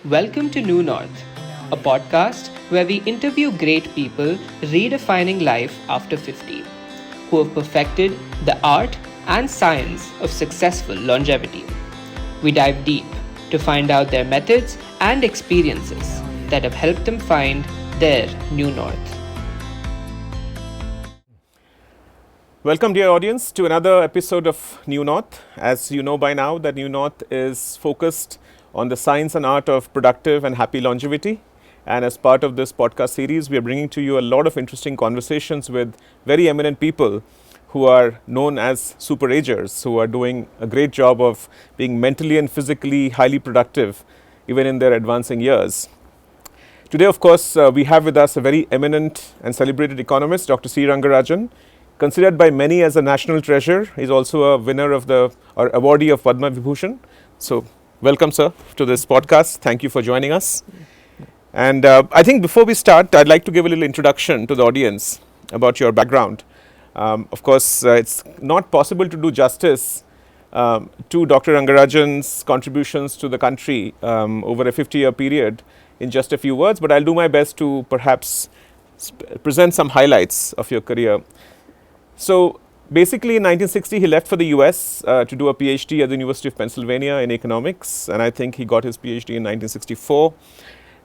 Welcome to New North, a podcast where we interview great people redefining life after 50, who have perfected the art and science of successful longevity. We dive deep to find out their methods and experiences that have helped them find their new north. Welcome, dear audience, to another episode of New North. As you know by now, that New North is focused on the science and art of productive and happy longevity. And as part of this podcast series, we are bringing to you a lot of interesting conversations with very eminent people who are known as super agers, who are doing a great job of being mentally and physically highly productive, even in their advancing years. Today, of course, we have with us a very eminent and celebrated economist, Dr. C. Rangarajan. Considered by many as a national treasure, he's also a winner of or awardee of Padma Vibhushan. So, welcome, sir, to this podcast. Thank you for joining us. And I think before we start, I'd like to give a little introduction to the audience about your background. Of course, it's not possible to do justice to Dr. Rangarajan's contributions to the country over a 50-year period in just a few words, but I'll do my best to perhaps present some highlights of your career. So basically in 1960 he left for the US to do a PhD at the University of Pennsylvania in economics, and I think he got his PhD in 1964.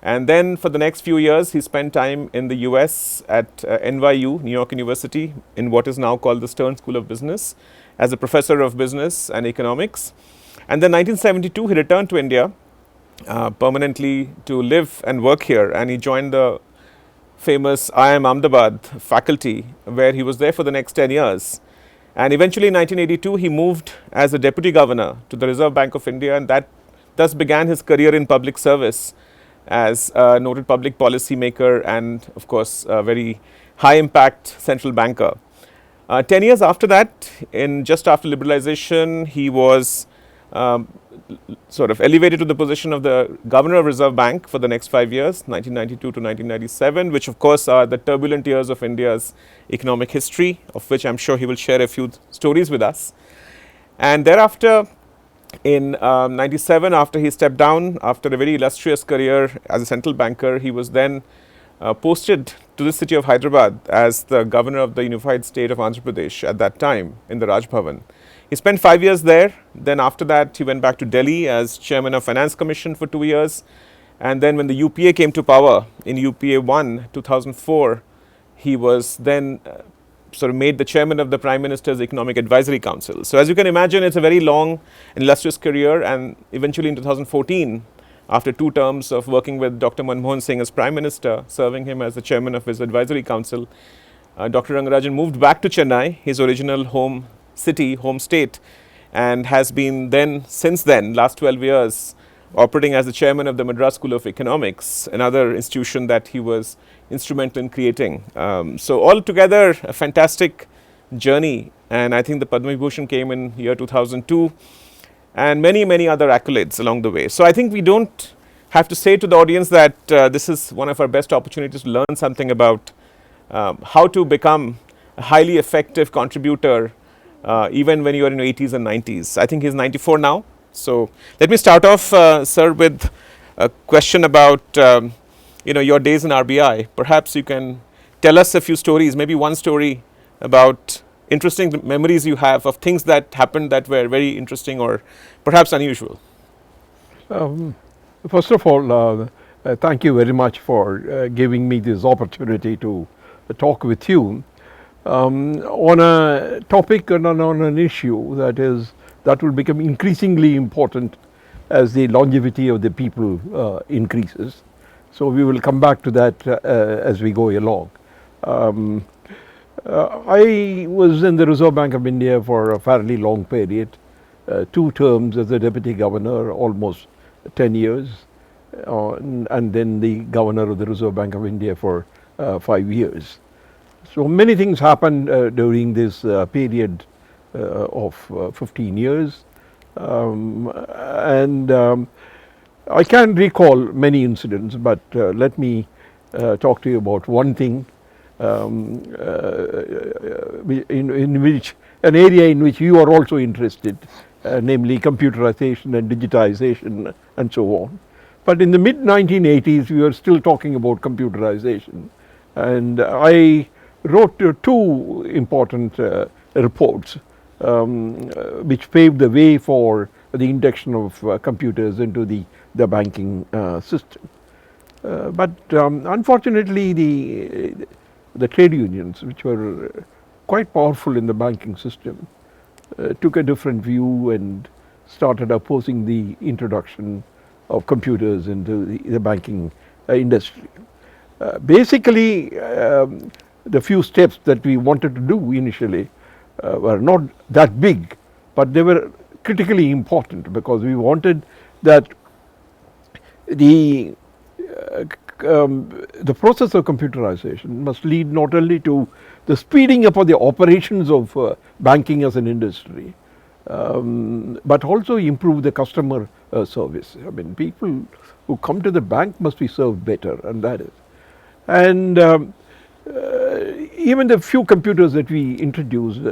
And then for the next few years he spent time in the US at NYU, New York University, in what is now called the Stern School of Business, as a professor of business and economics. And then 1972 he returned to India permanently to live and work here, and he joined the famous IIM Ahmedabad faculty, where he was there for the next 10 years. And eventually in 1982 he moved as a deputy governor to the Reserve Bank of India, and that thus began his career in public service as a noted public policy maker and of course a very high impact central banker. 10 years after that, just after liberalization, he was sort of elevated to the position of the Governor of Reserve Bank for the next 5 years, 1992 to 1997, which of course are the turbulent years of India's economic history, of which I'm sure he will share a few stories with us. And thereafter, in 97, after he stepped down, after a very illustrious career as a central banker, he was then posted to the city of Hyderabad as the Governor of the Unified State of Andhra Pradesh at that time in the Raj Bhavan. He spent 5 years there. Then after that, he went back to Delhi as chairman of Finance Commission for 2 years. And then when the UPA came to power in UPA 1, 2004, he was then sort of made the chairman of the Prime Minister's Economic Advisory Council. So as you can imagine, it's a very long and illustrious career. And eventually in 2014, after 2 terms of working with Dr. Manmohan Singh as Prime Minister, serving him as the chairman of his advisory council, Dr. Rangarajan moved back to Chennai, his original home state, and has been then, since then, last 12 years, operating as the chairman of the Madras School of Economics, another institution that he was instrumental in creating. So altogether, a fantastic journey, and I think the Padma Vibhushan came in year 2002, and many, many other accolades along the way. So I think we don't have to say to the audience that this is one of our best opportunities to learn something about how to become a highly effective contributor even when you are in your 80s and 90s. I think he's 94 now. So let me start off, sir, with a question about your days in RBI. Perhaps you can tell us a few stories, maybe one story about interesting memories you have of things that happened that were very interesting or perhaps unusual. First of all, thank you very much for giving me this opportunity to talk with you on a topic and on an issue that will become increasingly important as the longevity of the people increases. So we will come back to that as we go along. I was in the Reserve Bank of India for a fairly long period, 2 terms as the deputy governor, almost 10 years, and then the governor of the Reserve Bank of India for 5 years. So many things happened during this period of 15 years, and I can recall many incidents, but let me talk to you about one thing in which an area in which you are also interested, namely computerization and digitization and so on. But in the mid 1980s, we were still talking about computerization. And I wrote two important reports which paved the way for the induction of computers into the banking system. But unfortunately, the trade unions, which were quite powerful in the banking system, took a different view and started opposing the introduction of computers into the banking industry. Basically, the few steps that we wanted to do initially were not that big, but they were critically important, because we wanted that the process of computerization must lead not only to the speeding up of the operations of banking as an industry, but also improve the customer service. I mean, people who come to the bank must be served better, and that is. And even the few computers that we introduced,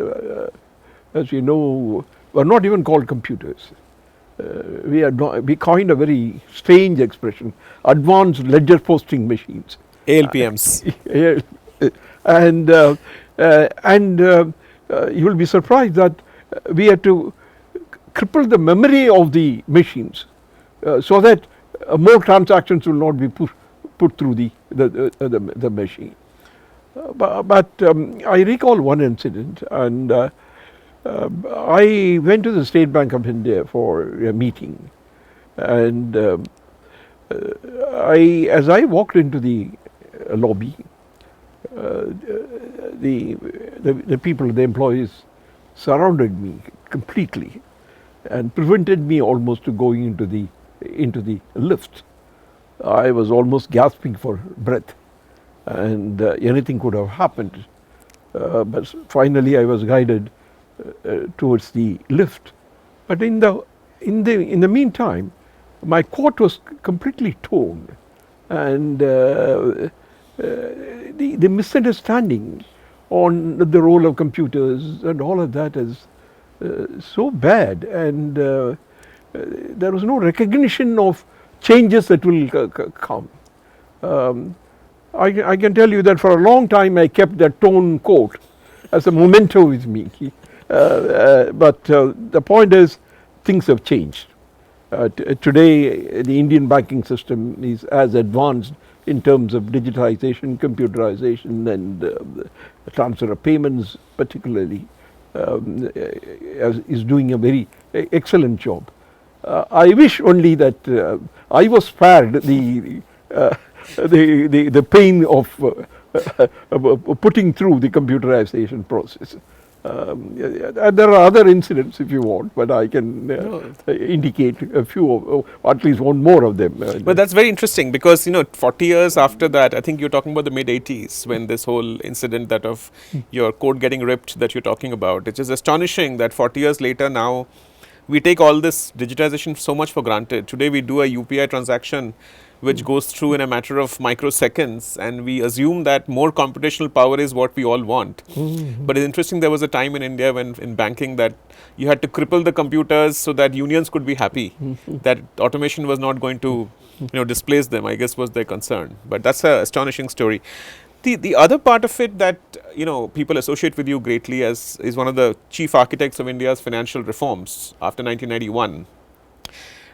as you know, were not even called computers. We coined a very strange expression: advanced ledger posting machines. ALPMs. And you will be surprised that we had to cripple the memory of the machines so that more transactions will not be put through the machine. But I recall one incident, and I went to the State Bank of India for a meeting, and as I walked into the lobby, the people, the employees, surrounded me completely and prevented me almost to going into the lift. I was almost gasping for breath, and anything could have happened. But finally, I was guided towards the lift. But in the meantime, my coat was completely torn, and the misunderstanding on the role of computers and all of that is so bad, and there was no recognition of changes that will come. I can tell you that for a long time I kept that torn coat as a memento with me. But the point is, things have changed. Today, the Indian banking system is as advanced in terms of digitization, computerization, and transfer of payments, particularly, is doing a very excellent job. I wish only that I was spared the pain of putting through the computerization process. There are other incidents if you want, but I can indicate a few, or at least one more of them. But that's very interesting, because 40 years after that, I think you're talking about the mid 80s, when this whole incident that of your coat getting ripped that you're talking about. It is astonishing that 40 years later now, we take all this digitization so much for granted. Today we do a UPI transaction which goes through in a matter of microseconds, and we assume that more computational power is what we all want. But it's interesting, there was a time in India when in banking that you had to cripple the computers so that unions could be happy, that automation was not going to displace them, I guess was their concern. But that's an astonishing story. The other part of it that people associate with you greatly as is one of the chief architects of India's financial reforms after 1991.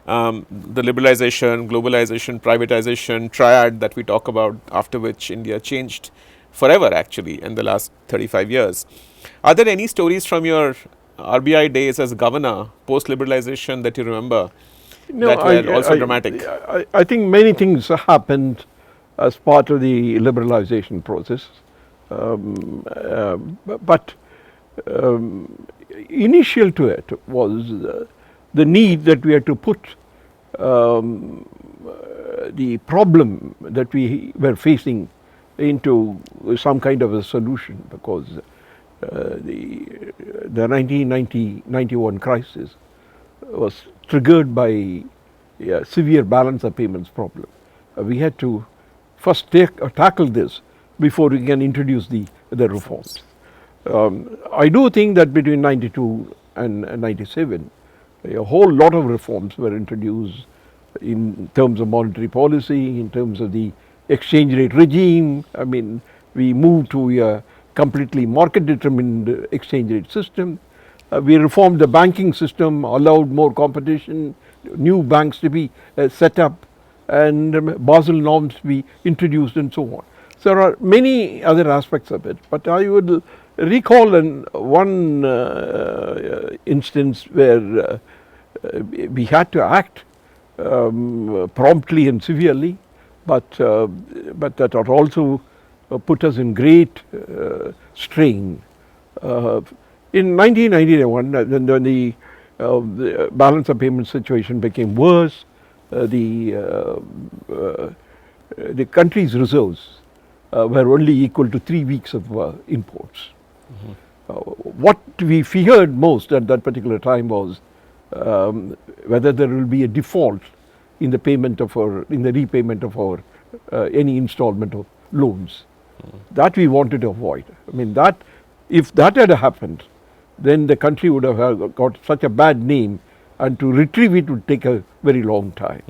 The liberalization, globalization, privatization triad that we talk about, after which India changed forever actually in the last 35 years. Are there any stories from your RBI days as governor, post-liberalization, that you remember that were also dramatic? I think many things happened as part of the liberalization process. But initial to it was the need that we had to put the problem that we were facing into some kind of a solution, because the 1990-91 crisis was triggered by a severe balance of payments problem. We had to first tackle this before we can introduce the reforms. I do think that between 92 and 97, a whole lot of reforms were introduced in terms of monetary policy, in terms of the exchange rate regime. I mean, we moved to a completely market determined exchange rate system. We reformed the banking system, allowed more competition, new banks to be set up, and Basel norms to be introduced, and so on. So there are many other aspects of it, but I would recall one instance where we had to act promptly and severely, but that had also put us in great strain. In 1991, when the balance of payment situation became worse, the country's reserves were only equal to 3 weeks of imports. What we feared most at that particular time was whether there will be a default in the repayment of our any installment of loans. That we wanted to avoid. I mean, that if that had happened, then the country would have got such a bad name, and to retrieve it would take a very long time.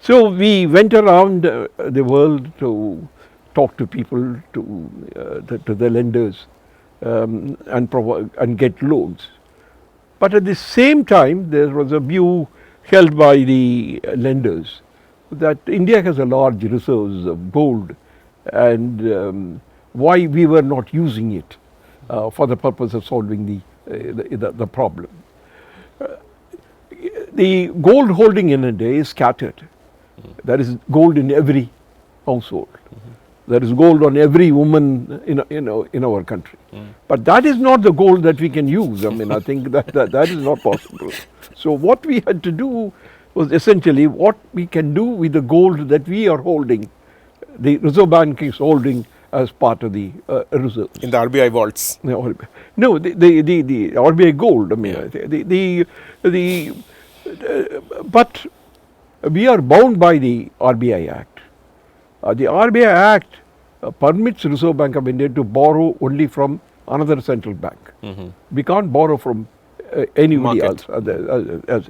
So we went around the world to talk to people, to the lenders, and get loans. But at the same time, there was a view held by the lenders that India has a large reserves of gold, and why we were not using it for the purpose of solving the problem. The gold holding in India is scattered. There is gold in every household. There is gold on every woman in our country. But that is not the gold that we can use. I mean, I think that is not possible. So what we had to do was essentially what we can do with the gold that we are holding, the Reserve Bank is holding as part of the reserves. In the RBI vaults. No, the RBI gold. I mean, but we are bound by the RBI Act. The RBI Act permits Reserve Bank of India to borrow only from another central bank. We can't borrow from anybody Market. else.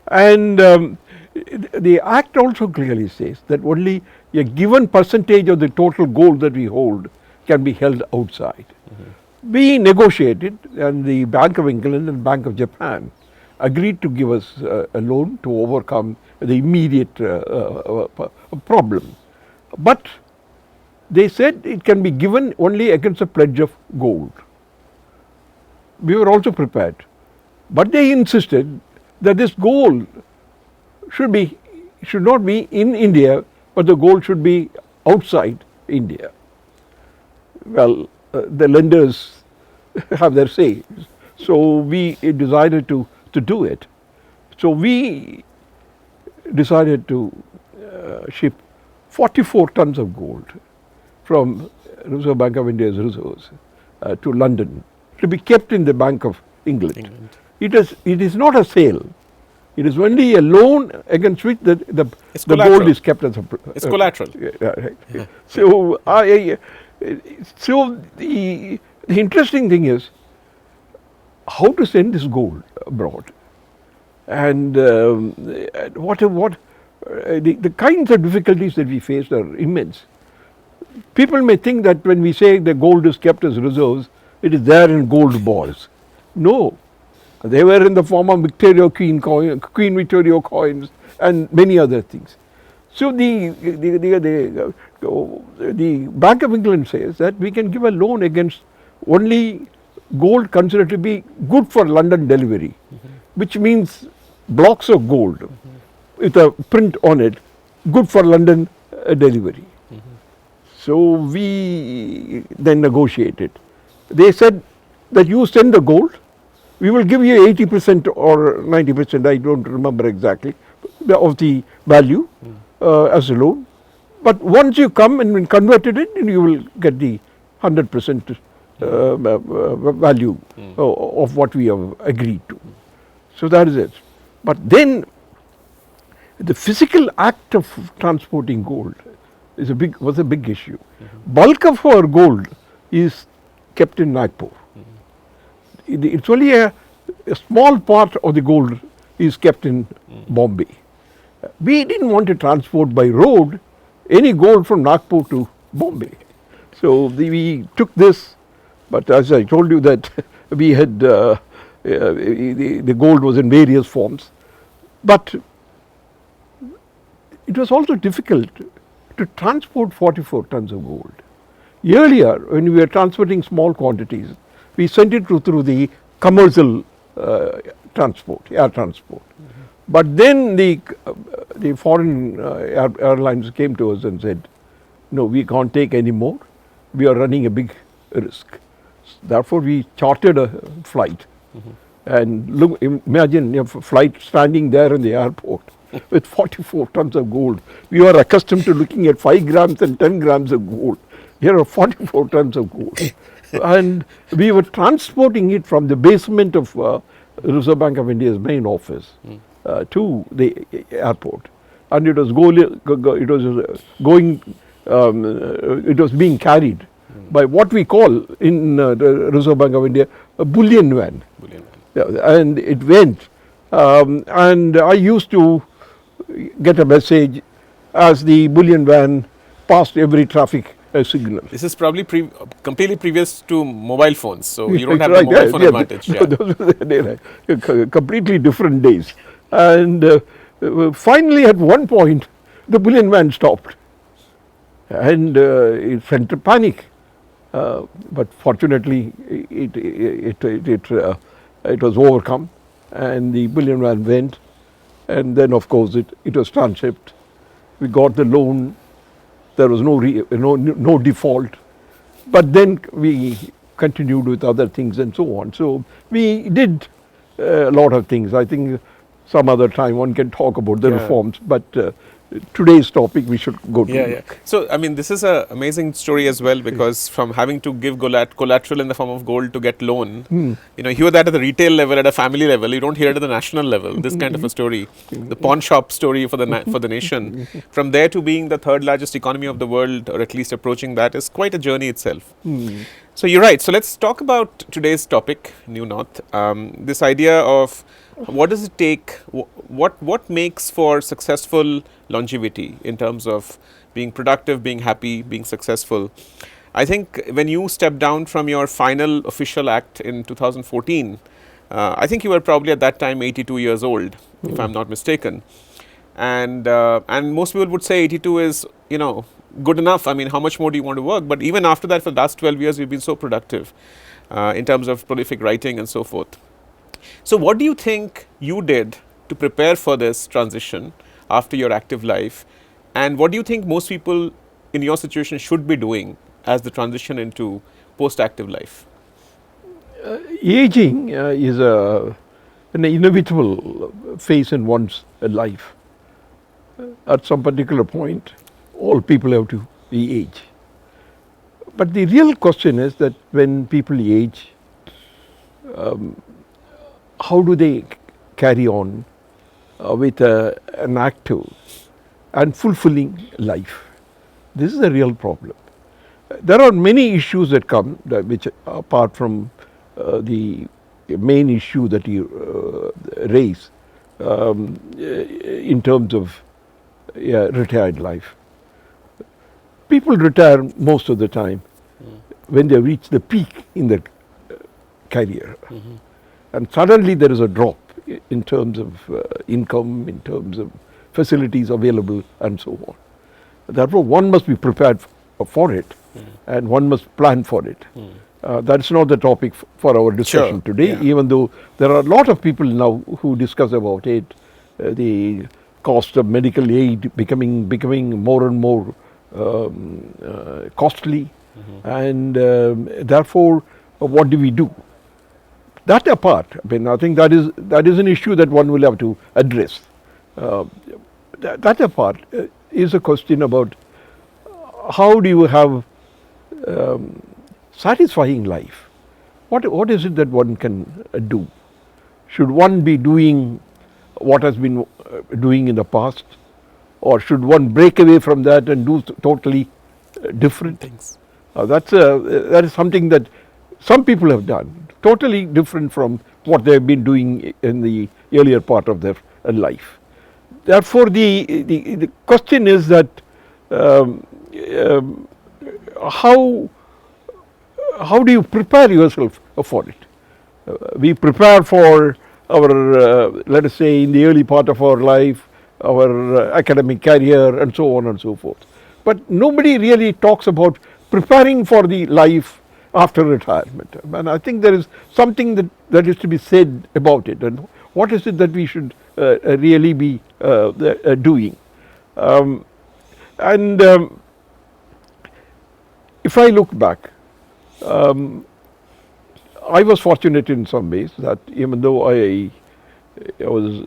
And the Act also clearly says that only a given percentage of the total gold that we hold can be held outside. We negotiated, and the Bank of England and Bank of Japan agreed to give us a loan to overcome the immediate problem. But they said it can be given only against a pledge of gold. We were also prepared, but they insisted that this gold should not be in India, but the gold should be outside India. Well, the lenders have their say, so we decided to do it. So we decided to ship 44 tons of gold from Reserve Bank of India's reserves to London to be kept in the Bank of England. It is not a sale. It is only a loan against which the gold is kept as a. It's collateral. Right. So the interesting thing is how to send this gold abroad, and the kinds of difficulties that we faced are immense. People may think that when we say the gold is kept as reserves, it is there in gold bars. No, they were in the form of Queen Victoria coins, and many other things. So the Bank of England says that we can give a loan against only gold considered to be good for London delivery, which means blocks of gold with a print on it, good for London delivery. So we then negotiated. They said that you send the gold, we will give you 80% or 90%, I don't remember exactly, of the value as a loan. But once you come and converted it, you will get the 100% value of what we have agreed to. So that is it. But then the physical act of transporting gold was a big issue. Bulk of our gold is kept in Nagpur. It's only a small part of the gold is kept in Bombay. We didn't want to transport by road any gold from Nagpur to Bombay. So we took this, but as I told you that we had the gold was in various forms, but it was also difficult to transport 44 tons of gold. Earlier, when we were transporting small quantities, we sent it through the commercial transport, air transport. But then the foreign airlines came to us and said, no, we can't take any more. We are running a big risk. Therefore, we chartered a flight. And look, imagine a flight standing there in the airport with 44 tons of gold. We were accustomed to looking at 5 grams and 10 grams of gold. Here are 44 tons of gold. And we were transporting it from the basement of Reserve Bank of India's main office to the airport. And it was it was being carried by what we call in the Reserve Bank of India a bullion van. And it went. And I used to get a message as the bullion van passed every traffic signal. This is probably completely previous to mobile phones, so you don't have the mobile phone advantage. Those were completely different days. And finally, at one point, the bullion van stopped, and it fell into panic. But fortunately, it was overcome, and the bullion van went, and then of course it was transshipped. We got the loan. There was no default, but then we continued with other things and so on. So we did a lot of things. I think some other time one can talk about the reforms, but today's topic we should go to. So I mean, this is an amazing story as well, because from having to give collateral in the form of gold to get loan, you know, hear that at the retail level, at a family level, you don't hear it at the national level. This kind of a story, the pawn shop story for the nation. From there to being the third largest economy of the world, or at least approaching that, is quite a journey itself. So you're right. So let's talk about today's topic, New North. This idea of what does it take, what makes for successful longevity in terms of being productive, being happy, being successful. I think when you stepped down from your final official act in 2014, I think you were probably at that time 82 years old, if I'm not mistaken. And most people would say 82 is, you know, good enough. I mean, how much more do you want to work? But even after that, for the last 12 years, you've been so productive in terms of prolific writing and so forth. So what do you think you did to prepare for this transition after your active life? And what do you think most people in your situation should be doing as the transition into post-active life? Aging is an inevitable phase in one's life. At some particular point, all people have to age. But the real question is that when people age, how do they carry on with an active and fulfilling life? This is a real problem. There are many issues that come, which apart from the main issue that you raise in terms of retired life. People retire most of the time when they reach the peak in their career. And suddenly there is a drop in terms of income, in terms of facilities available and so on. Therefore, one must be prepared for it and one must plan for it. That's not the topic for our discussion today, even though there are a lot of people now who discuss about it, the cost of medical aid becoming more and more costly, and therefore, what do we do? That apart, I mean, I think that is an issue that one will have to address. That apart is a question about how do you have satisfying life? What is it that one can do? Should one be doing what has been doing in the past, or should one break away from that and do totally different things? That is something that some people have done, totally different from what they have been doing in the earlier part of their life. therefore, the question is that um, um, how do you prepare yourself for it? We prepare for our, let us say, in the early part of our life, our academic career and so on and so forth. But nobody really talks about preparing for the life after retirement. And I think there is something that is to be said about it. And what is it that we should really be doing? And if I look back, I was fortunate in some ways that even though I was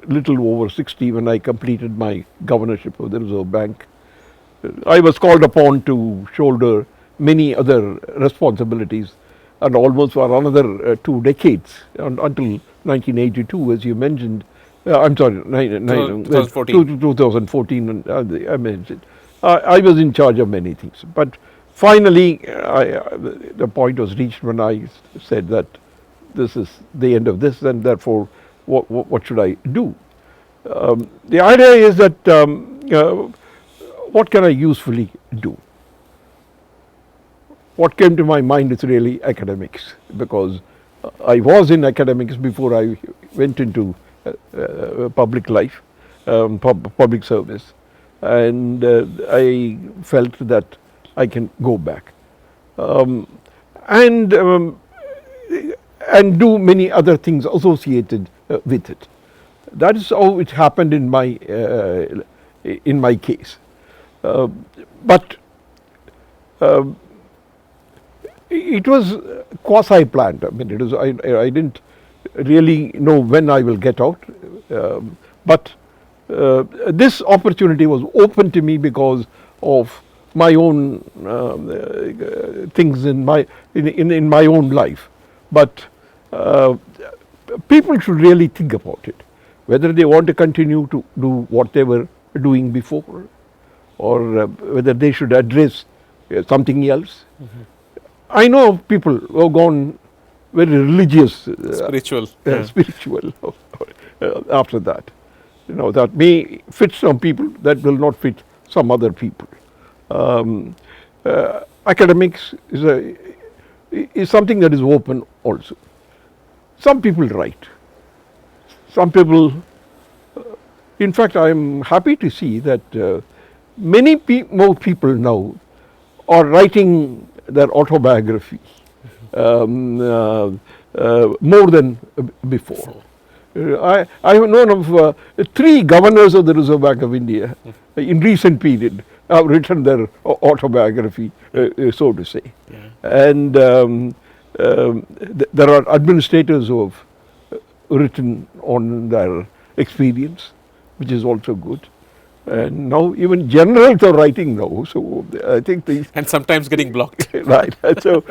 little over 60 when I completed my governorship of the Reserve Bank, I was called upon to shoulder many other responsibilities, and almost for another 2 decades until 1982, as you mentioned. I'm sorry, 2014. 2014. I mentioned. I was in charge of many things, but finally, the point was reached when I said that this is the end of this, and therefore, what should I do? The idea is that what can I usefully do? What came to my mind is really academics, because I was in academics before I went into public life, public service, and I felt that I can go back and do many other things associated with it. That is how it happened in my case. But it was quasi planned. I mean, it was I didn't really know when I will get out, but this opportunity was open to me because of my own things in my own life. But people should really think about it, whether they want to continue to do what they were doing before, or whether they should address something else. Mm-hmm. I know of people who have gone very religious, Spiritual. spiritual after that. You know, that may fit some people, that will not fit some other people. Academics is something that is open also. Some people write. Some people, in fact, I am happy to see that many more people now are writing their autobiography more than before. I have known of 3 governors of the Reserve Bank of India in recent period have written their autobiography, so to say. Yeah. And there are administrators who have written on their experience, which is also good. And now even generals are writing now, so I think And sometimes getting blocked. right. So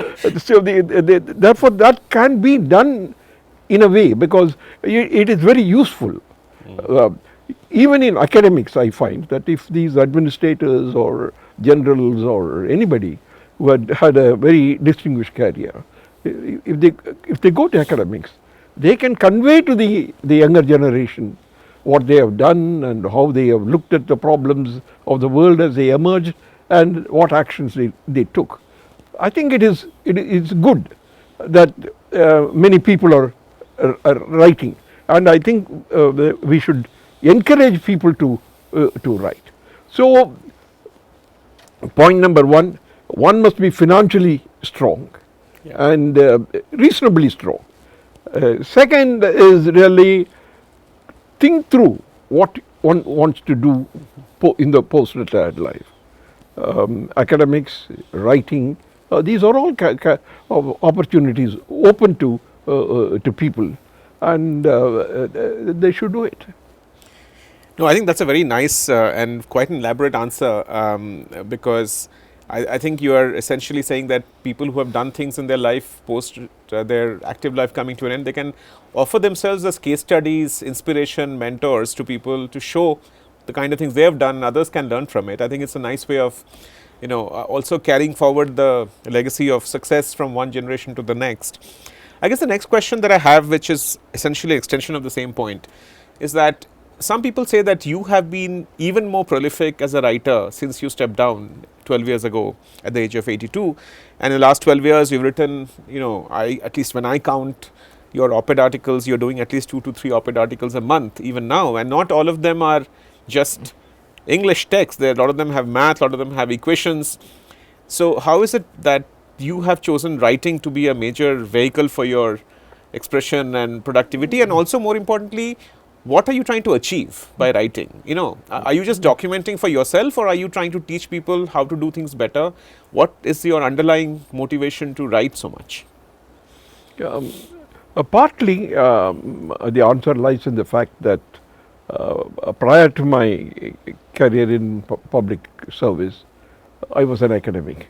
therefore that can be done in a way, because it is very useful. Even in academics, I find that if these administrators or generals or anybody who had a very distinguished career, if they go to academics, they can convey to the younger generation what they have done and how they have looked at the problems of the world as they emerged and what actions they took. I think it's good that many people are writing, and I think we should encourage people to write. So, point number one must be financially strong, Yeah. and reasonably strong. Second is really think through what one wants to do in the post-retired life. Academics, writing, these are all opportunities open to people, and they should do it. No, I think that's a very nice and quite an elaborate answer, because I think you are essentially saying that people who have done things in their life post their active life coming to an end, they can offer themselves as case studies, inspiration, mentors to people to show the kind of things they have done, and others can learn from it. I think it's a nice way of, also carrying forward the legacy of success from one generation to the next. I guess the next question that I have, which is essentially an extension of the same point, is that some people say that you have been even more prolific as a writer since you stepped down 12 years ago at the age of 82. And in the last 12 years, you've written, at least when I count your op-ed articles, you're doing at least 2 to 3 op-ed articles a month, even now. And not all of them are just English text. A lot of them have math, a lot of them have equations. So how is it that you have chosen writing to be a major vehicle for your expression and productivity? And also, more importantly, what are you trying to achieve by writing? Are you just documenting for yourself, or are you trying to teach people how to do things better? What is your underlying motivation to write so much? Partly, the answer lies in the fact that prior to my career in public service, I was an academic,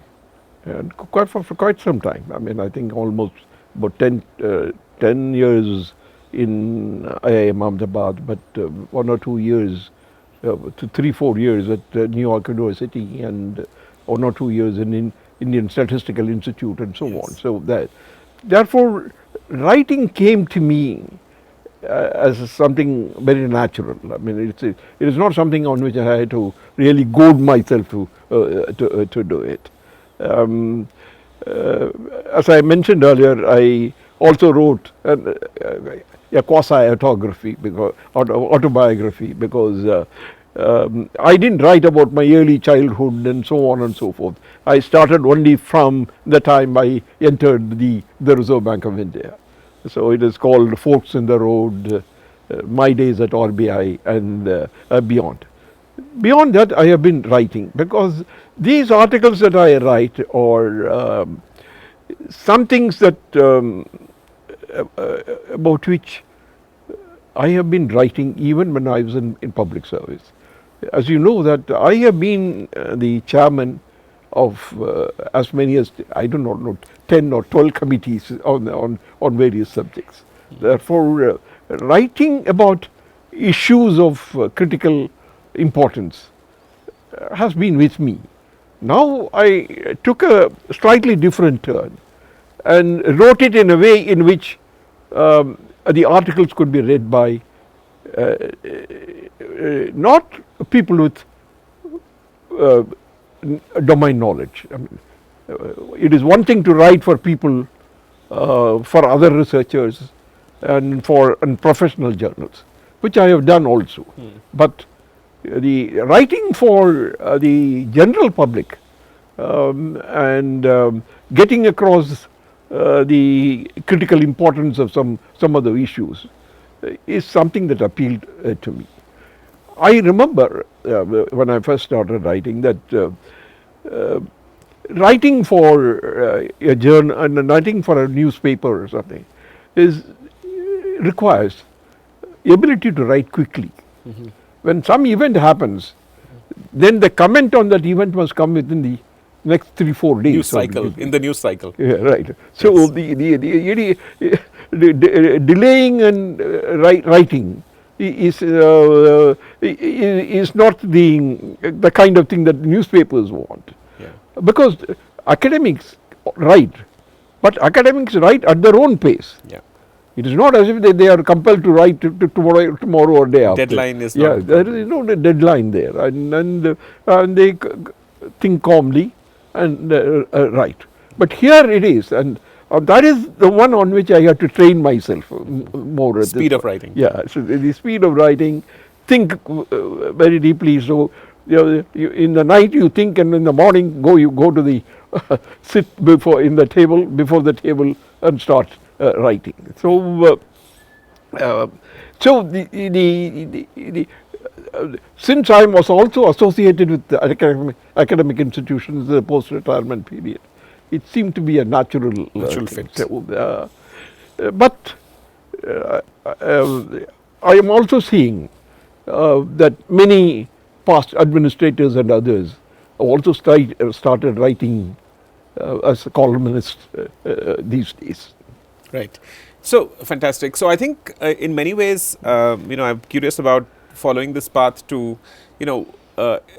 and for quite some time. I mean, I think almost about 10 years in IIM Ahmedabad, but 1 or 2 years, to 3-4 years at New York University, and 1 or 2 years in Indian Statistical Institute, and so on. So therefore, writing came to me as something very natural. I mean, it is not something on which I had to really goad myself to do it. As I mentioned earlier, I also wrote a quasi-autobiography because I didn't write about my early childhood and so on and so forth. I started only from the time I entered the Reserve Bank of India. So it is called Forks in the Road, My Days at RBI, and beyond. Beyond that, I have been writing, because these articles that I write are some things that about which I have been writing even when I was in public service. As you know, that I have been the chairman of as many as, I don't know, 10 or 12 committees on various subjects. Therefore, writing about issues of critical importance has been with me. Now I took a slightly different turn and wrote it in a way in which the articles could be read by not people with domain knowledge. I mean, it is one thing to write for people, for other researchers, and professional journals, which I have done also. But the writing for the general public and getting across the critical importance of some other issues is something that appealed to me. I remember when I first started writing that writing for a journal and writing for a newspaper or something requires the ability to write quickly. When some event happens, then the comment on that event must come within the next 3-4 days. News cycle, in the news cycle. Yeah, right. So yes. the delaying and writing is not the kind of thing that newspapers want. Yeah. Because academics write, but academics write at their own pace. Yeah. It is not as if they are compelled to write tomorrow or day after. Deadline is not. Yeah, there is no deadline there, and they think calmly and write. But here it is, and that is the one on which I have to train myself more. Speed of writing. Yeah, so the speed of writing, think very deeply. So in the night you think, and in the morning you go to the sit before the table and start writing. So since I was also associated with the academic institutions in the post-retirement period, it seemed to be a natural fit. So, but I am also seeing that many past administrators and others have also started writing as columnists these days. Right. So fantastic. So I think in many ways, I'm curious about following this path to,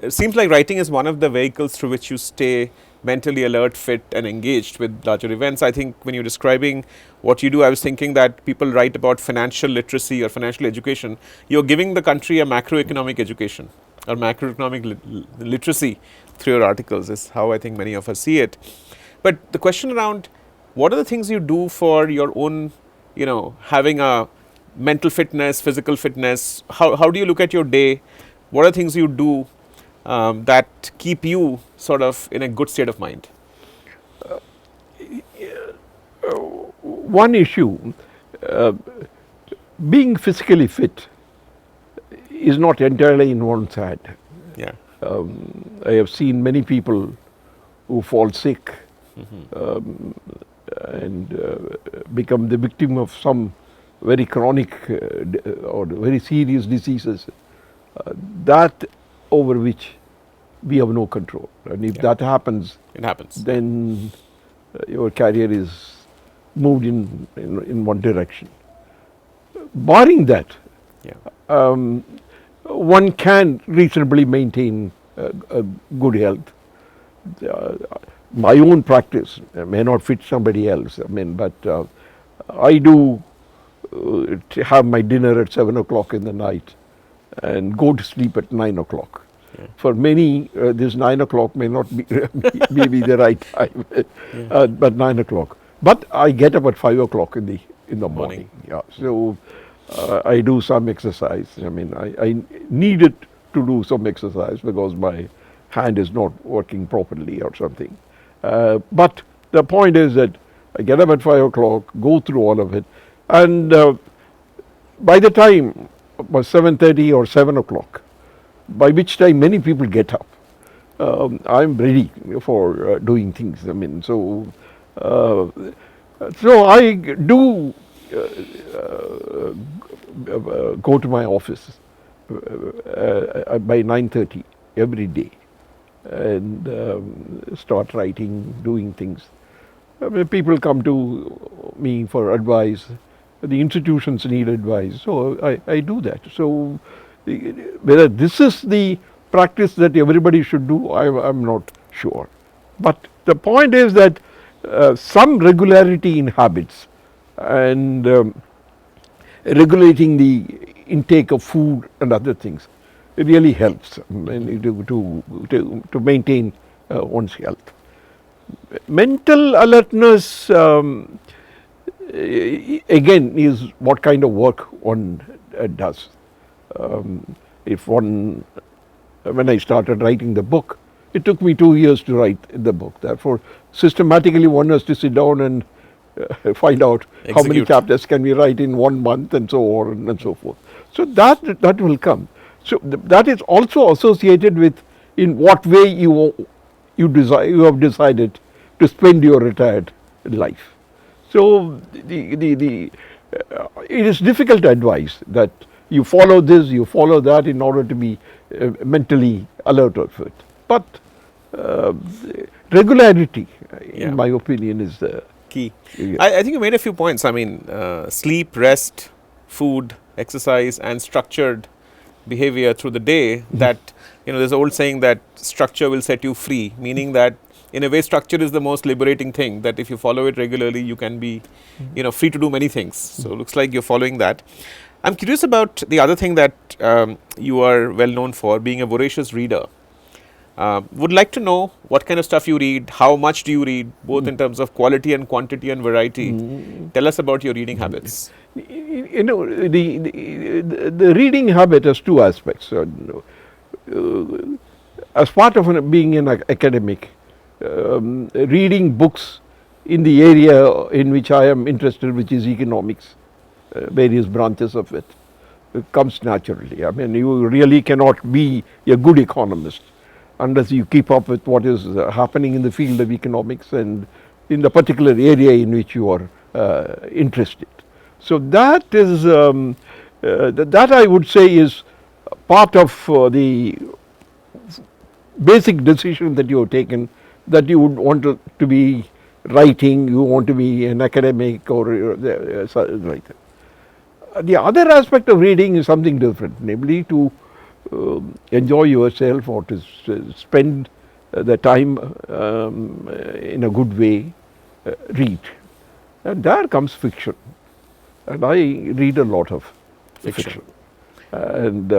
it seems like writing is one of the vehicles through which you stay mentally alert, fit, and engaged with larger events. I think when you're describing what you do, I was thinking that people write about financial literacy or financial education. You're giving the country a macroeconomic education or macroeconomic literacy through your articles, is how I think many of us see it. But the question around what are the things you do for your own, having a mental fitness, physical fitness? How do you look at your day? What are things you do that keep you sort of in a good state of mind? One issue, being physically fit is not entirely in one's hand. Yeah. I have seen many people who fall sick and become the victim of some very chronic or very serious diseases that over which we have no control. And if that happens, it happens. Then your career is moved in one direction. Barring that, one can reasonably maintain a good health. My own practice may not fit somebody else. But I do have my dinner at 7 o'clock in the night and go to sleep at 9 o'clock. Yeah. For many, this 9 o'clock may not be maybe the right time, but 9 o'clock. But I get up at 5 o'clock in the morning. Yeah, so I do some exercise. I needed to do some exercise because my hand is not working properly or something. But the point is that I get up at 5 o'clock, go through all of it, and by the time about 7:30 or 7 o'clock, by which time many people get up, I'm ready for doing things. So I do go to my office by 9:30 every day and start writing, doing things. People come to me for advice. The institutions need advice, so I do that. So whether this is the practice that everybody should do, I'm not sure. But the point is that some regularity in habits and regulating the intake of food and other things, it really helps to maintain one's health. Mental alertness again is what kind of work one does. When I started writing the book, it took me 2 years to write the book. Therefore, systematically one has to sit down and find out how many chapters can we write in 1 month and so on and so forth. So that will come. So that is also associated with in what way you have decided to spend your retired life. So it is difficult to advise that you follow this, you follow that in order to be mentally alert or fit. But regularity, in my opinion, is the key. I think you made a few points. Sleep, rest, food, exercise, and structured behavior through the day. That there's an old saying that structure will set you free, meaning that in a way structure is the most liberating thing, that if you follow it regularly you can be free to do many things. So it looks like you're following that. I'm curious about the other thing that you are well known for, being a voracious reader. Would like to know what kind of stuff you read, how much do you read, both in terms of quality and quantity and variety. Tell us about your reading habits. The reading habit has two aspects. As part of being an academic, reading books in the area in which I am interested, which is economics, various branches of it comes naturally. You really cannot be a good economist unless you keep up with what is happening in the field of economics and in the particular area in which you are interested. So that is that I would say is part of the basic decision that you have taken, that you would want to be writing, you want to be an academic or like that. The other aspect of reading is something different, namely to enjoy yourself or to spend the time in a good way, read. And there comes fiction. And I read a lot of fiction. And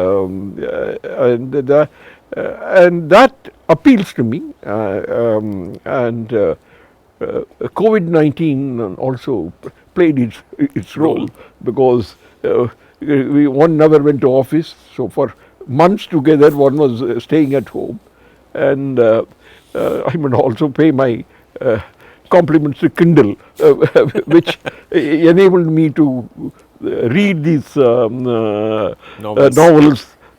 that appeals to me. COVID-19 also played its role because one never went to office, so for months together one was staying at home, and I would also pay my compliments to Kindle, which enabled me to read these novels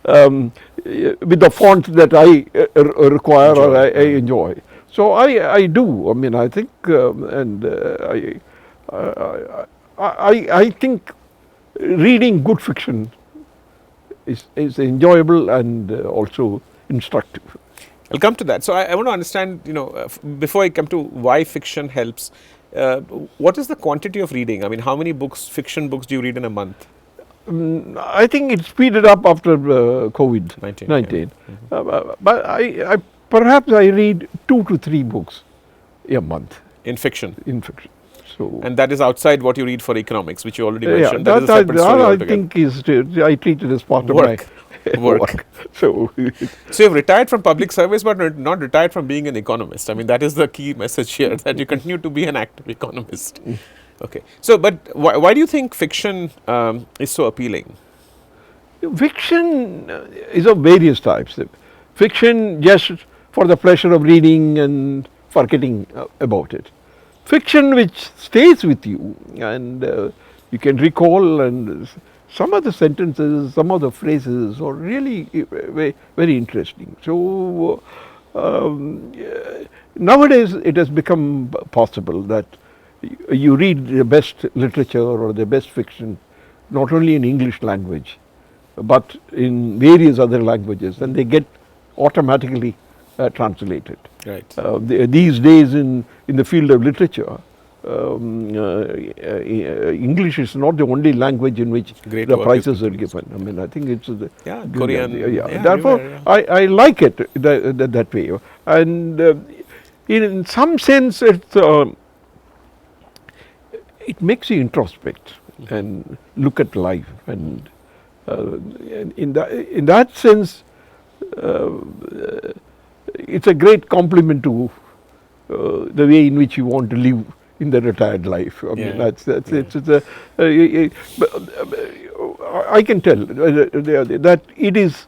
with the font that I require or I enjoy. So I do. I mean, I think, I think reading good fiction is enjoyable and also instructive. I'll come to that. So I want to understand, before I come to why fiction helps, what is the quantity of reading? I mean, how many fiction books do you read in a month? I think it speeded up after COVID-19. Yeah. But perhaps I read 2 to 3 books a month. In fiction? In fiction. So, and that is outside what you read for economics, which you already mentioned. Yeah, that is a separate story I think I treat it as part of my work. So you've retired from public service, but not retired from being an economist. I mean, that is the key message here, that you continue to be an active economist. Okay. So, but why do you think fiction is so appealing? Fiction is of various types. Fiction just for the pleasure of reading and forgetting about it. Fiction which stays with you and you can recall, and some of the sentences, some of the phrases are really very interesting. So nowadays it has become possible that you read the best literature or the best fiction not only in English language but in various other languages, and they get automatically translated. Right. These days in the field of literature, English is not the only language in which the prizes are given. I mean, I think it's Korean. Therefore, I like it that way, and in some sense, it makes you introspect and look at life, and in that sense, it's a great compliment to the way in which you want to live in the retired life. I mean, I can tell that it is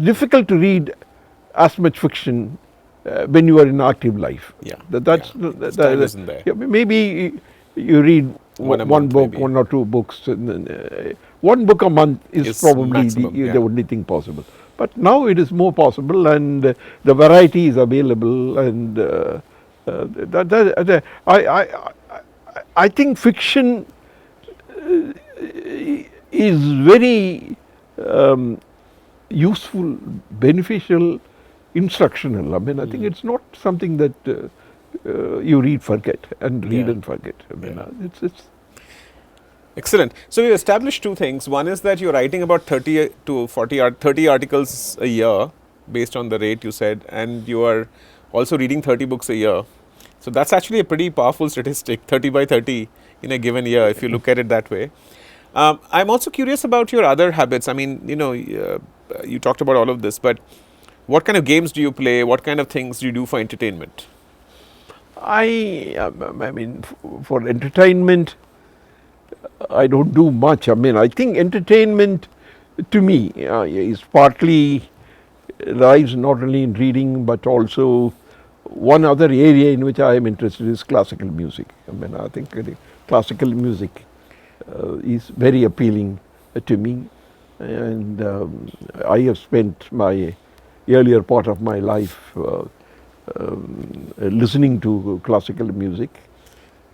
difficult to read as much fiction when you are in active life. Time isn't there. Maybe you read one book, maybe 1 or 2 books. One book a month is probably maximum, the only thing possible. But now it is more possible, and the variety is available, and I think fiction is very useful, beneficial, instructional. I mean, I think it's not something that you read and forget. I mean, it's excellent. So you established 2 things. One is that you're writing about 30 to 30 articles a year based on the rate you said, and you are also reading 30 books a year. So that's actually a pretty powerful statistic, 30 by 30 in a given year, if you look at it that way. I'm also curious about your other habits. I mean, you talked about all of this, but what kind of games do you play? What kind of things do you do for entertainment? I mean, for entertainment, I don't do much. I mean, I think entertainment to me is partly lies not only in reading but also one other area in which I am interested is classical music. I mean, I think classical music is very appealing to me, and I have spent my earlier part of my life listening to classical music.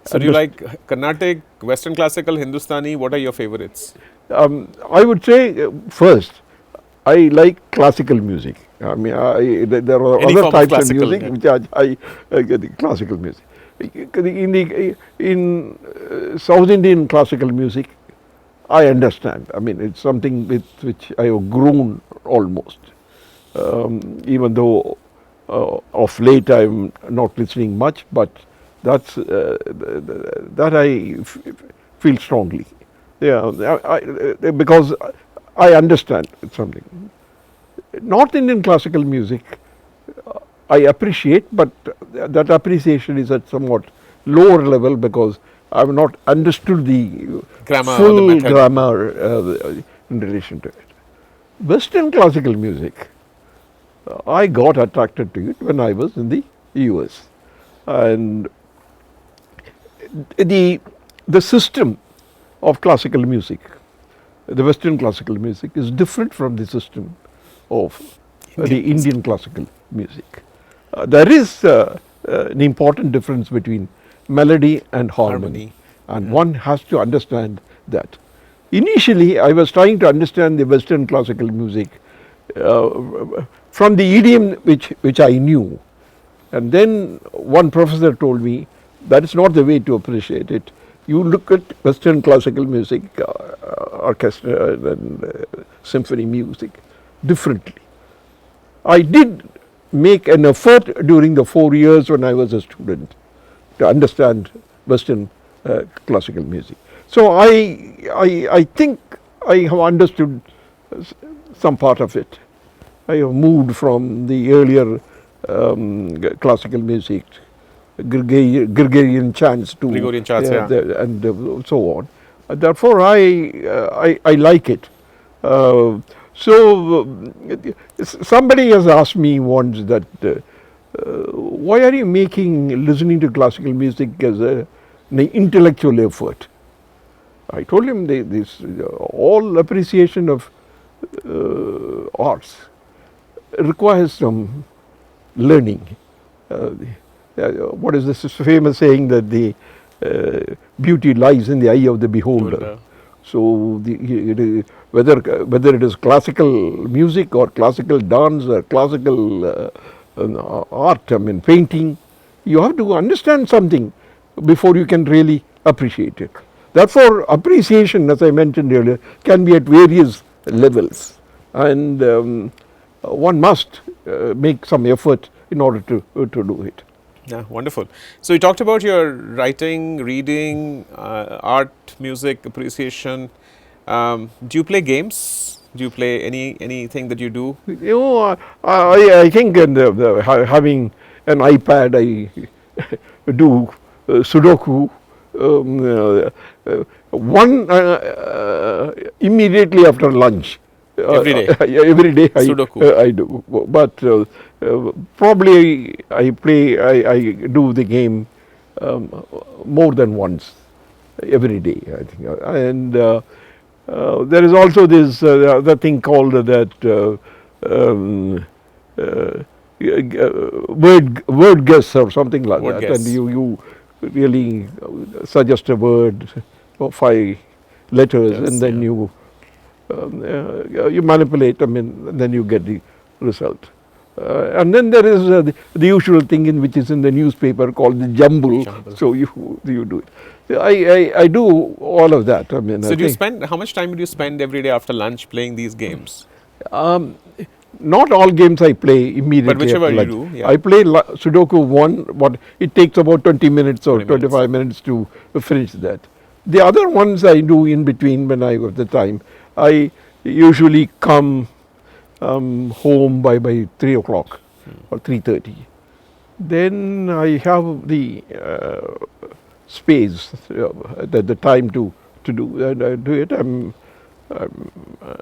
So do you like Carnatic, Western classical, Hindustani? What are your favorites? I would say first, I like classical music. I mean, there are other types of music which I get classical music. In South Indian classical music, I understand. I mean, it's something with which I have grown almost. Even though of late I'm not listening much, but that's that I feel strongly. Yeah, because I understand something. North Indian classical music I appreciate, but that appreciation is at somewhat lower level because I have not understood the Grammar or the full method. grammar in relation to it. Western classical music, I got attracted to it when I was in the US, and the system of classical music, the Western classical music, is different from the system of the Indian classical music. There is an important difference between melody and harmony, and one has to understand that. Initially, I was trying to understand the Western classical music from the idiom which I knew, and then one professor told me that is not the way to appreciate it. You look at Western classical music, orchestra and symphony music differently. I did make an effort during the 4 years when I was a student to understand Western classical music. So I think I have understood some part of it. I have moved from the earlier classical music, Gregorian chants to Gregorian chants, and so on. Therefore, I like it. Somebody has asked me once that why are you making listening to classical music as an intellectual effort? I told him this all appreciation of arts requires some learning. What is this famous saying that the beauty lies in the eye of the beholder? So whether it is classical music or classical dance or classical art, I mean painting, you have to understand something before you can really appreciate it. Therefore, appreciation, as I mentioned earlier, can be at various levels, and one must make some effort in order to do it. Yeah, wonderful. So you talked about your writing, reading, art, music appreciation. Do you play games? Do you play anything that you do? You know, I think having an iPad, I do Sudoku. One immediately after lunch. Every day? Every day Sudoku. I do. But probably I do the game more than once every day, I think. And there is also this other thing called that word guess or something like Word that. guess. And you really suggest a word or 5 letters, Yes, and then you manipulate them, and then you get the result. And then there is the usual thing which is in the newspaper called the jumble. So you do it. I do all of that. I mean, So do you spend, how much time do you spend every day after lunch playing these games? not all games I play immediately. But whichever after you lunch. do, yeah. I play Sudoku one, but it takes about 20 minutes or 20 minutes. 25 minutes to finish that. The other ones I do in between when I have the time. I usually come home by 3 o'clock or 3:30. Then I have the space, the time to do, and I do it.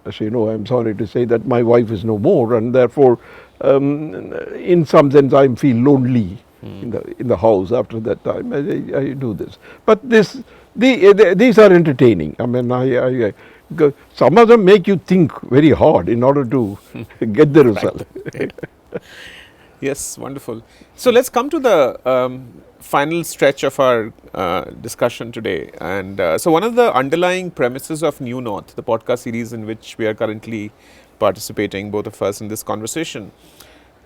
As you know, I'm sorry to say that my wife is no more, and therefore, in some sense, I feel lonely in the house after that time. I do this, but these are entertaining. I mean, some of them make you think very hard in order to get the result. Yes, wonderful. So let's come to the final stretch of our discussion today. And so one of the underlying premises of New North, the podcast series in which we are currently participating, both of us in this conversation,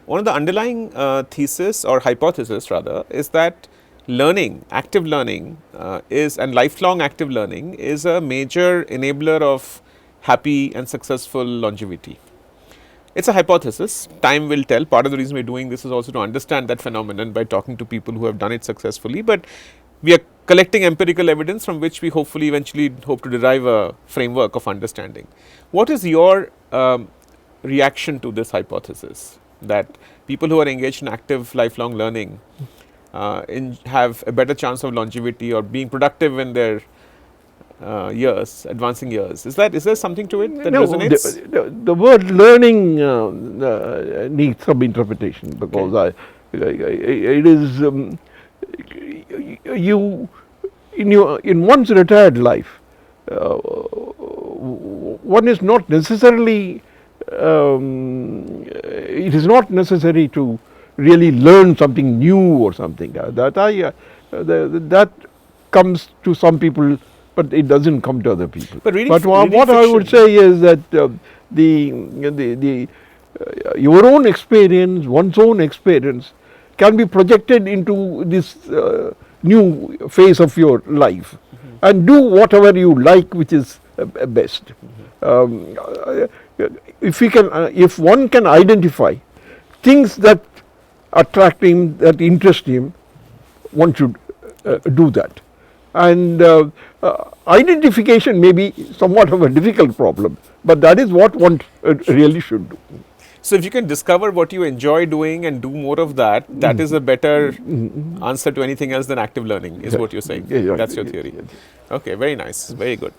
one of the underlying thesis or hypothesis rather is that learning, active learning is, and lifelong active learning is a major enabler of happy and successful longevity. It's a hypothesis. Time will tell. Part of the reason we're doing this is also to understand that phenomenon by talking to people who have done it successfully. But we are collecting empirical evidence from which we hopefully eventually hope to derive a framework of understanding. What is your reaction to this hypothesis that people who are engaged in active lifelong learning have a better chance of longevity or being productive in their years, advancing years? Is there something to it that resonates? The word learning needs some interpretation, because it is you in one's retired life, one is not necessarily. It is not necessary to really learn something new or something that comes to some people, but it doesn't come to other people. But what I would say is that your own experience, one's own experience, can be projected into this new phase of your life, and do whatever you like, which is best. If one can identify things that attract him, that interest him, one should do that. And identification may be somewhat of a difficult problem, but that is what one really should do. So, if you can discover what you enjoy doing and do more of that, that is a better answer to anything else than active learning, is what you're saying. That's your theory. Okay, very nice, very good.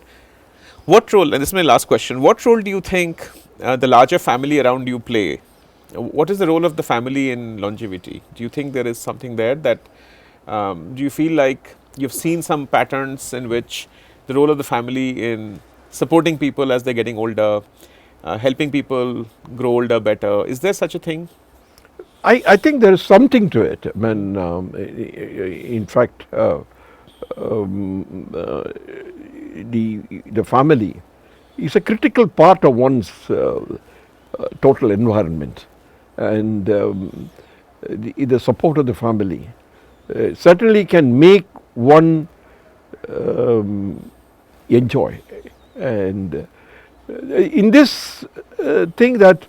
What role, and this is my last question, what role do you think the larger family around you play? What is the role of the family in longevity? Do you think there is something there that, do you feel like you've seen some patterns in which the role of the family in supporting people as they're getting older, helping people grow older better, is there such a thing? I think there is something to it. I mean, in fact, the family is a critical part of one's total environment, and the support of the family certainly can make one enjoy. And in this thing that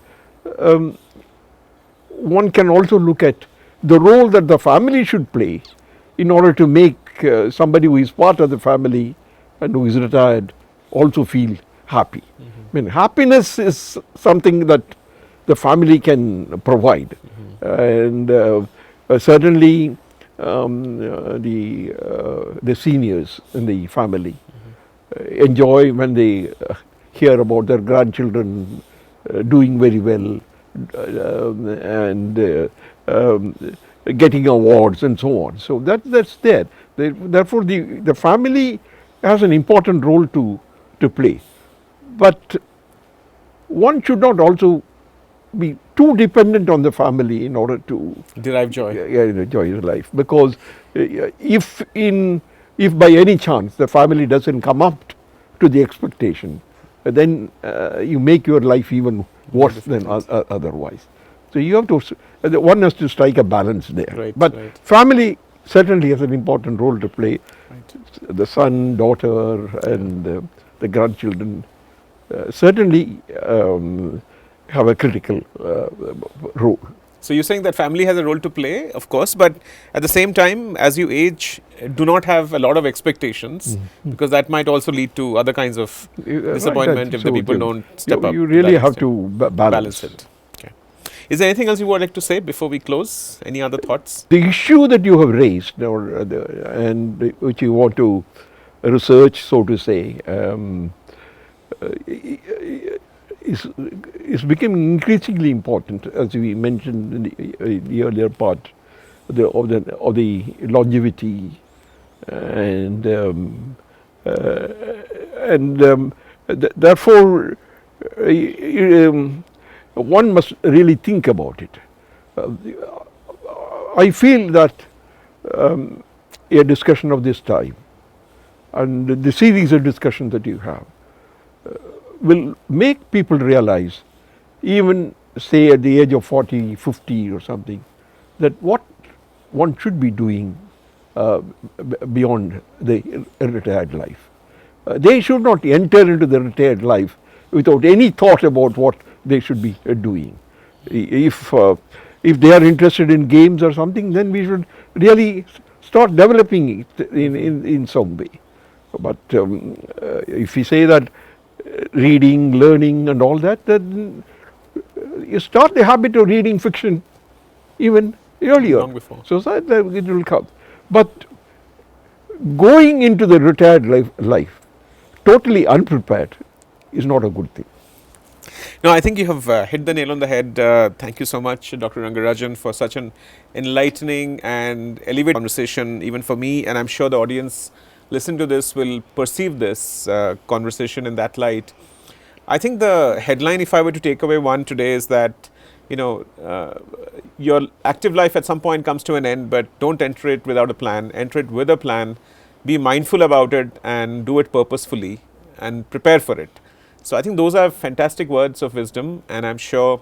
one can also look at the role that the family should play in order to make somebody who is part of the family and who is retired also feel happy. I mean, happiness is something that the family can provide, and certainly the seniors in the family enjoy when they hear about their grandchildren doing very well and getting awards and so on. So that's there. Therefore, the family has an important role to play, but one should not also be too dependent on the family in order to derive joy. Enjoy your life, because if by any chance the family doesn't come up to the expectation, then you make your life even worse than otherwise. So you have to, one has to strike a balance there. But family certainly has an important role to play. The son, daughter, and the grandchildren certainly have a critical role. So you're saying that family has a role to play, of course, but at the same time, as you age, do not have a lot of expectations, because that might also lead to other kinds of disappointment if the people don't step up. You really have to balance it. Okay. Is there anything else you would like to say before we close? Any other thoughts? The issue that you have raised, and which you want to research, so to say, is becoming increasingly important, as we mentioned in the earlier part of the longevity, and therefore one must really think about it. I feel that a discussion of this time and the series of discussions that you have will make people realize, even say at the age of 40, 50 or something, that what one should be doing beyond the retired life. They should not enter into the retired life without any thought about what they should be doing. If they are interested in games or something, then we should really start developing it in some way. But if we say that reading, learning and all that, then you start the habit of reading fiction even earlier. Long before. So that it will come. But going into the retired life totally unprepared is not a good thing. No, I think you have hit the nail on the head. Thank you so much, Dr. Rangarajan, for such an enlightening and elevated conversation, even for me. And I'm sure the audience listening to this will perceive this conversation in that light. I think the headline, if I were to take away one today, is that, you know, your active life at some point comes to an end, but don't enter it without a plan. Enter it with a plan. Be mindful about it and do it purposefully and prepare for it. So I think those are fantastic words of wisdom, and I'm sure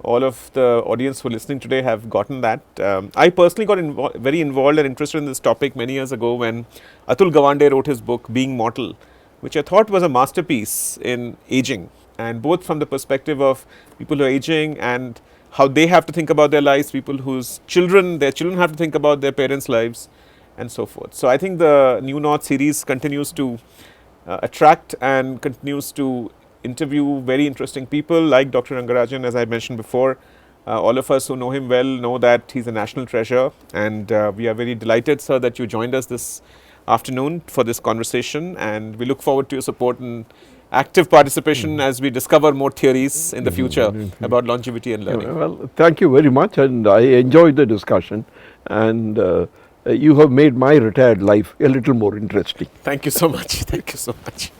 all of the audience who are listening today have gotten that. I personally got very involved and interested in this topic many years ago when Atul Gawande wrote his book Being Mortal, which I thought was a masterpiece in aging, and both from the perspective of people who are aging and how they have to think about their lives, people whose their children have to think about their parents' lives, and so forth. So I think the New North series continues to attract and continues to interview very interesting people like Dr. Rangarajan, as I mentioned before. All of us who know him well know that he's a national treasure, and we are very delighted, sir, that you joined us this afternoon for this conversation, and we look forward to your support and active participation as we discover more theories in the future about longevity and learning. Well, thank you very much, and I enjoyed the discussion, and you have made my retired life a little more interesting. Thank you so much. Thank you so much.